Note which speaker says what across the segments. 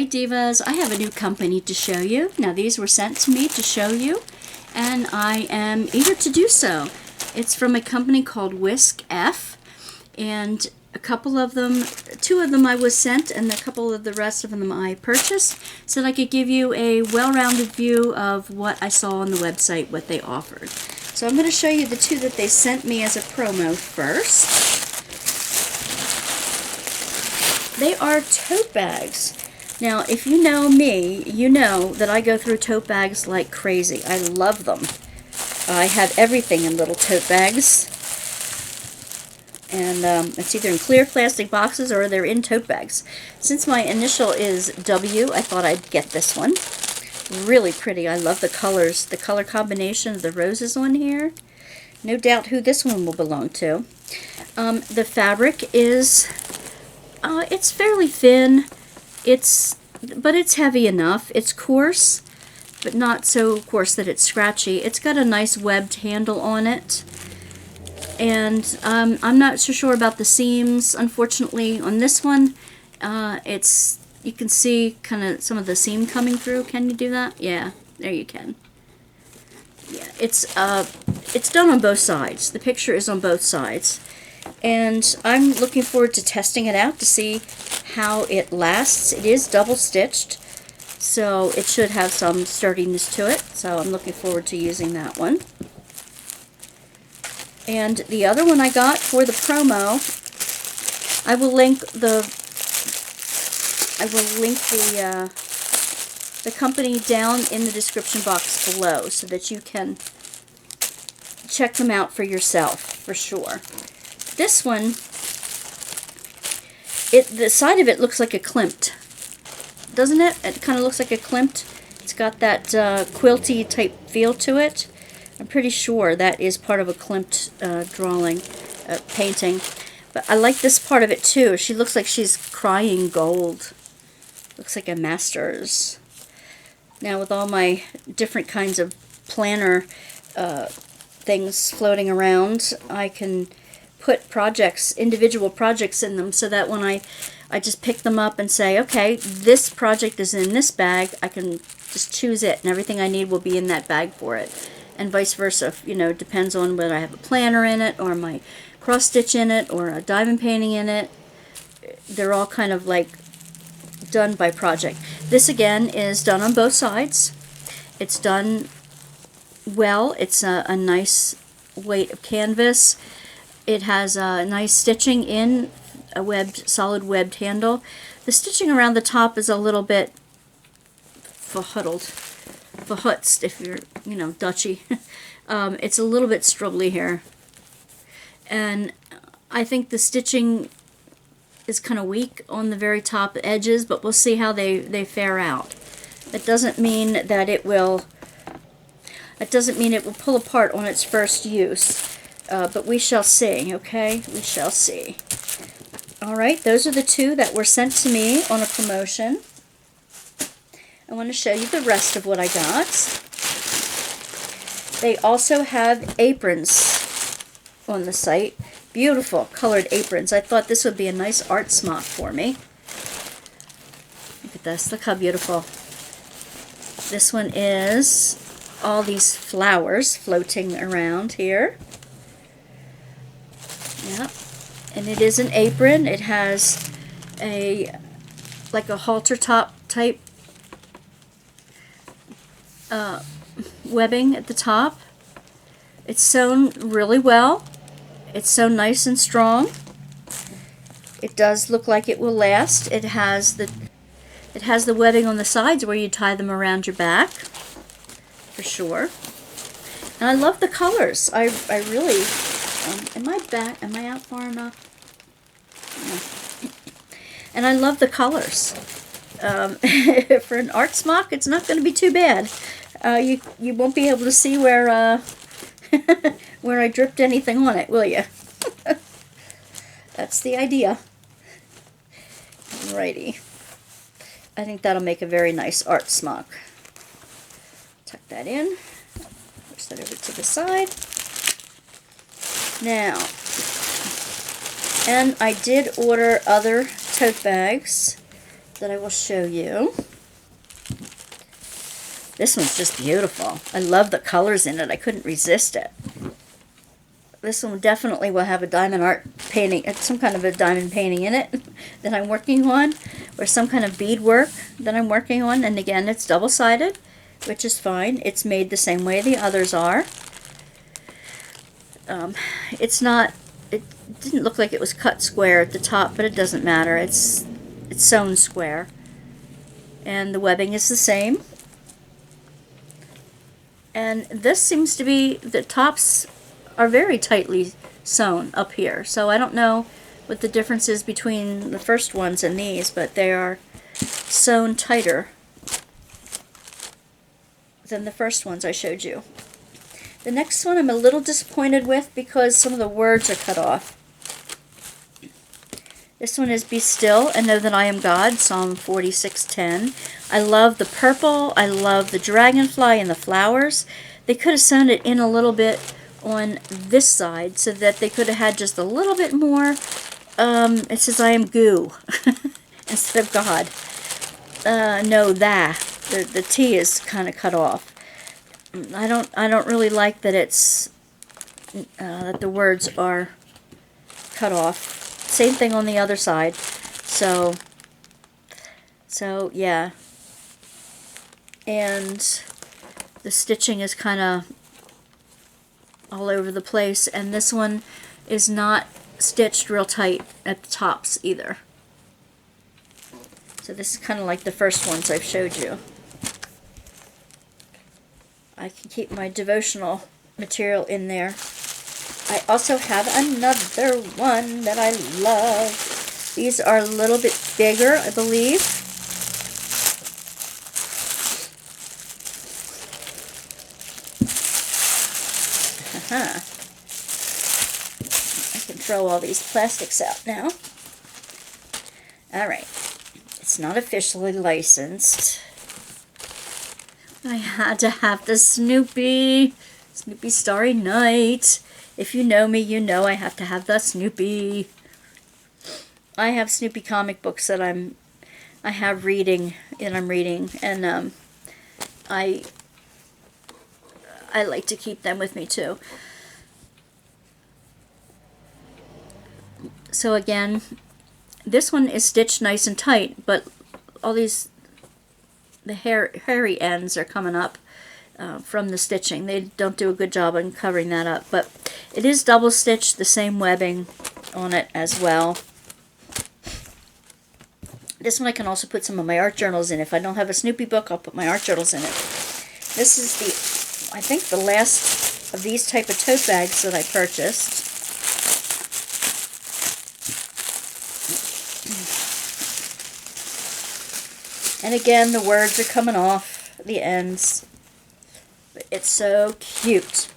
Speaker 1: Hi Divas, I have a new company to show you. Now these were sent to me to show you, and I am eager to do so. It's from a company called Wiskf, and a couple of them, two of them I was sent, and a couple of the rest of them I purchased, so that I could give you a well-rounded view of what I saw on the website, what they offered. So I'm going to show you the two that they sent me as a promo first. They are tote bags. Now, if you know me, you know that I go through tote bags like crazy. I love them. I have everything in little tote bags. And it's either in clear plastic boxes or they're in tote bags. Since my initial is W, I thought I'd get this one. Really pretty. I love the colors. The color combination of the roses on here. No doubt who this one will belong to. The fabric is... it's fairly thin, but it's heavy enough. It's coarse, but not so coarse that it's scratchy. It's got a nice webbed handle on it, and I'm not so sure about the seams. Unfortunately, on this one, you can see kind of some of the seam coming through. Can you do that? Yeah, there you can. Yeah, it's done on both sides. The picture is on both sides. And I'm looking forward to testing it out to see how it lasts. It is double stitched, so it should have some sturdiness to it. So I'm looking forward to using that one. And the other one I got for the promo, I will link the company down in the description box below so that you can check them out for yourself for sure. This one, the side of it looks like a klimt, doesn't it? It kind of looks like a klimt. It's got that quilty type feel to it. I'm pretty sure that is part of a klimt painting. But I like this part of it too. She looks like she's crying gold. Looks like a master's. Now with all my different kinds of planner things floating around, I can put projects, individual projects in them, so that when I just pick them up and say, okay, this project is in this bag, I can just choose it and everything I need will be in that bag for it. And vice versa, you know, depends on whether I have a planner in it or my cross stitch in it or a diamond painting in it. They're all kind of like done by project. This again is done on both sides. It's done well. It's a nice weight of canvas. It has a nice stitching in a solid webbed handle. The stitching around the top is a little bit verhutzt, if you're, you know, Dutchy. It's a little bit struggly here. And I think the stitching is kind of weak on the very top edges, but we'll see how they fare out. That doesn't mean that it will pull apart on its first use. But we shall see, okay? We shall see. Alright, those are the two that were sent to me on a promotion. I want to show you the rest of what I got. They also have aprons on the site. Beautiful colored aprons. I thought this would be a nice art smock for me. Look at this. Look how beautiful. This one is all these flowers floating around here. Yep, and it is an apron. It has like a halter top type webbing at the top. It's sewn really well. It's sewn nice and strong. It does look like it will last. It has the webbing on the sides where you tie them around your back, for sure. And I love the colors. I really. Am I out far enough? No. And I love the colors. For an art smock, it's not going to be too bad. You won't be able to see where where I dripped anything on it, will you? That's the idea. Alrighty. I think that'll make a very nice art smock. Tuck that in. Push that over to the side. Now, and I did order other tote bags that I will show you. This one's just beautiful. I love the colors in it. I couldn't resist it. This one definitely will have a diamond art painting, some kind of a diamond painting in it that I'm working on, or some kind of beadwork that I'm working on. And again, it's double-sided, which is fine. It's made the same way the others are. It's not, it didn't look like it was cut square at the top, but it doesn't matter. It's sewn square. And the webbing is the same. And this seems to be, the tops are very tightly sewn up here. So I don't know what the difference is between the first ones and these, but they are sewn tighter than the first ones I showed you. The next one I'm a little disappointed with because some of the words are cut off. This one is Be Still and Know That I Am God, Psalm 46:10. I love the purple, I love the dragonfly and the flowers. They could have sewn it in a little bit on this side so that they could have had just a little bit more. It says I am goo instead of God. No, that. The T is kind of cut off. I don't really like that it's that the words are cut off. Same thing on the other side. So yeah. And the stitching is kind of all over the place, and this one is not stitched real tight at the tops either. So this is kind of like the first ones I've showed you. I can keep my devotional material in there. I also have another one that I love. These are a little bit bigger, I believe. I can throw all these plastics out now. Alright. It's not officially licensed. I had to have the Snoopy Starry Night. If you know me, you know I have to have the Snoopy. I have Snoopy comic books that I'm reading, and I like to keep them with me too. So again, this one is stitched nice and tight, but all these, the hairy ends are coming up from the stitching. They don't do a good job on covering that up, but it is double stitched, the same webbing on it as well. This one I can also put some of my art journals in. If I don't have a Snoopy book, I'll put my art journals in it. This is I think the last of these type of tote bags that I purchased. And again, the words are coming off the ends. But it's so cute.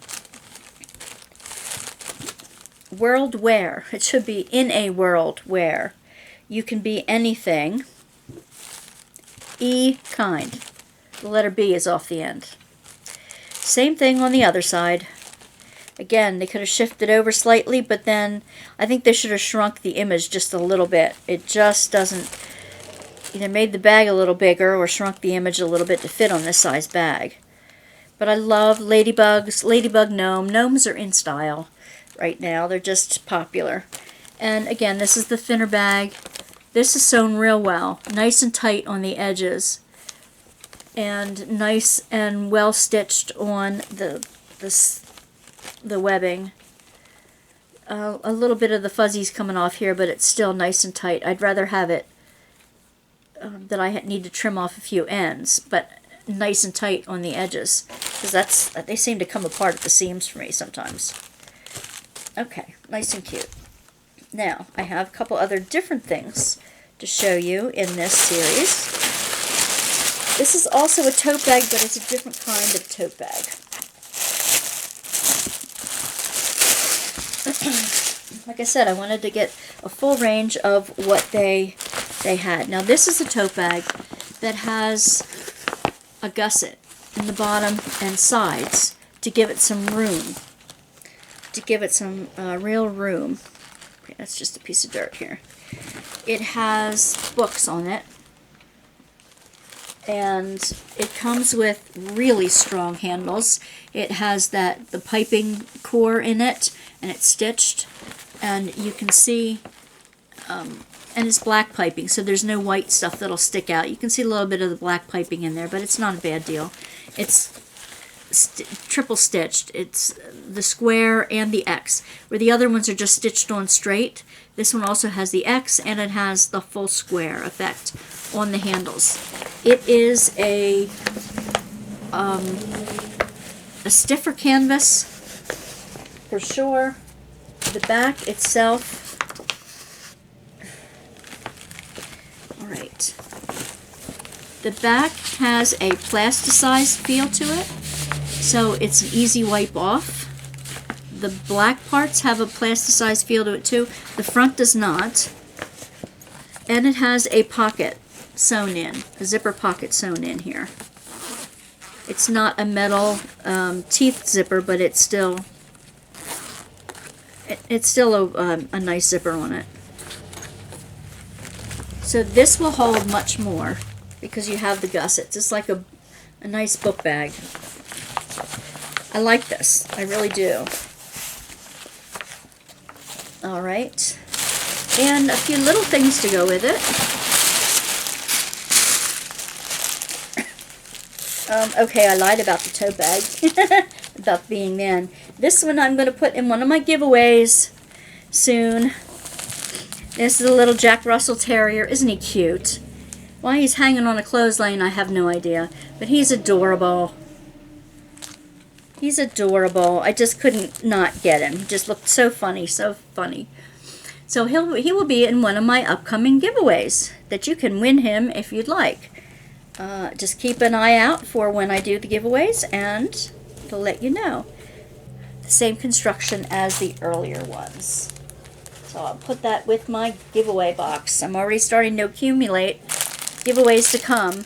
Speaker 1: World where. It should be in a world where you can be anything. E kind. The letter B is off the end. Same thing on the other side. Again, they could have shifted over slightly, but then I think they should have shrunk the image just a little bit. It just doesn't, either made the bag a little bigger or shrunk the image a little bit to fit on this size bag. But I love ladybugs, ladybug gnome. Gnomes are in style right now. They're just popular. And again, this is the thinner bag. This is sewn real well. Nice and tight on the edges. And nice and well stitched on the webbing. A little bit of the fuzzies coming off here, but it's still nice and tight. I'd rather have it that I need to trim off a few ends, but nice and tight on the edges, because they seem to come apart at the seams for me sometimes. Okay, nice and cute. Now, I have a couple other different things to show you in this series. This is also a tote bag, but it's a different kind of tote bag. Like I said, I wanted to get a full range of what they had. Now, this is a tote bag that has a gusset in the bottom and sides to give it some room. To give it some real room. Okay, that's just a piece of dirt here. It has books on it. and it comes with really strong handles. It has the piping core in it, and it's stitched, and you can see, and it's black piping, so there's no white stuff that'll stick out. You can see a little bit of the black piping in there, but it's not a bad deal. It's triple stitched. It's the square and the X, where the other ones are just stitched on straight. This one also has the X, and it has the full square effect on the handles. It is a stiffer canvas for sure. The back itself, all right, the back has a plasticized feel to it, so it's an easy wipe off. The black parts have a plasticized feel to it too. The front does not. And it has a pocket sewn in, a zipper pocket sewn in here. It's not a metal teeth zipper, but it's still a nice zipper on it. So this will hold much more because you have the gussets. It's like a nice book bag. I like this. I really do. All right, and a few little things to go with it. Okay, I lied about the tote bag, about being man. This one I'm going to put in one of my giveaways soon. This is a little Jack Russell Terrier. Isn't he cute? Why he's hanging on a clothesline, I have no idea, but he's adorable. He's adorable. I just couldn't not get him. He just looked so funny, so funny. So he will be in one of my upcoming giveaways that you can win him if you'd like. Just keep an eye out for when I do the giveaways, and it'll let you know. The same construction as the earlier ones. So I'll put that with my giveaway box. I'm already starting to accumulate giveaways to come.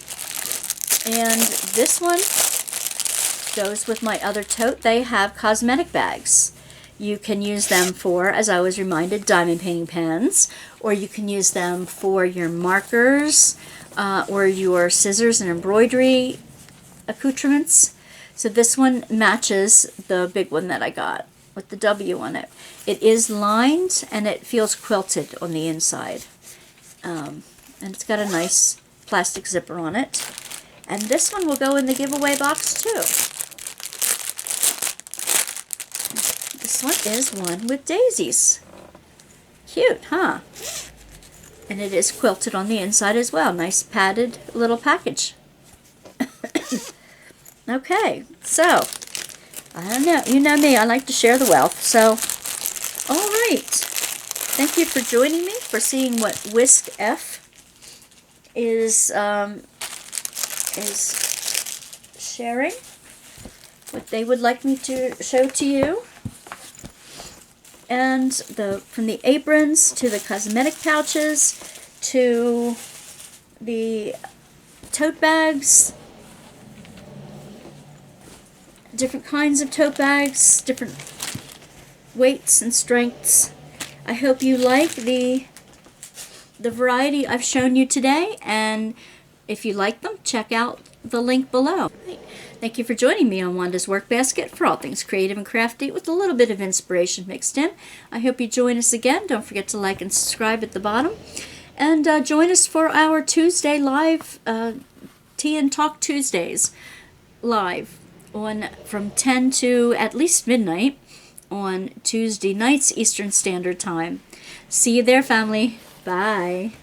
Speaker 1: And this one goes with my other tote. They have cosmetic bags. You can use them for, as I was reminded, diamond painting pens, or you can use them for your markers or your scissors and embroidery accoutrements. So this one matches the big one that I got with the W on it. It is lined and it feels quilted on the inside. And it's got a nice plastic zipper on it. And this one will go in the giveaway box too. This one is one with daisies. Cute, huh? And it is quilted on the inside as well. Nice padded little package. Okay, so, I don't know. You know me, I like to share the wealth. So, all right. Thank you for joining me, for seeing what Wiskf is sharing, what they would like me to show to you. And from the aprons to the cosmetic pouches to the tote bags, different kinds of tote bags, different weights and strengths. I hope you like the variety I've shown you today, and if you like them, check out the link below. Thank you for joining me on Wanda's Workbasket for all things creative and crafty with a little bit of inspiration mixed in. I hope you join us again. Don't forget to like and subscribe at the bottom. And join us for our Tuesday live, Tea and Talk Tuesdays live from 10 to at least midnight on Tuesday nights Eastern Standard Time. See you there, family. Bye.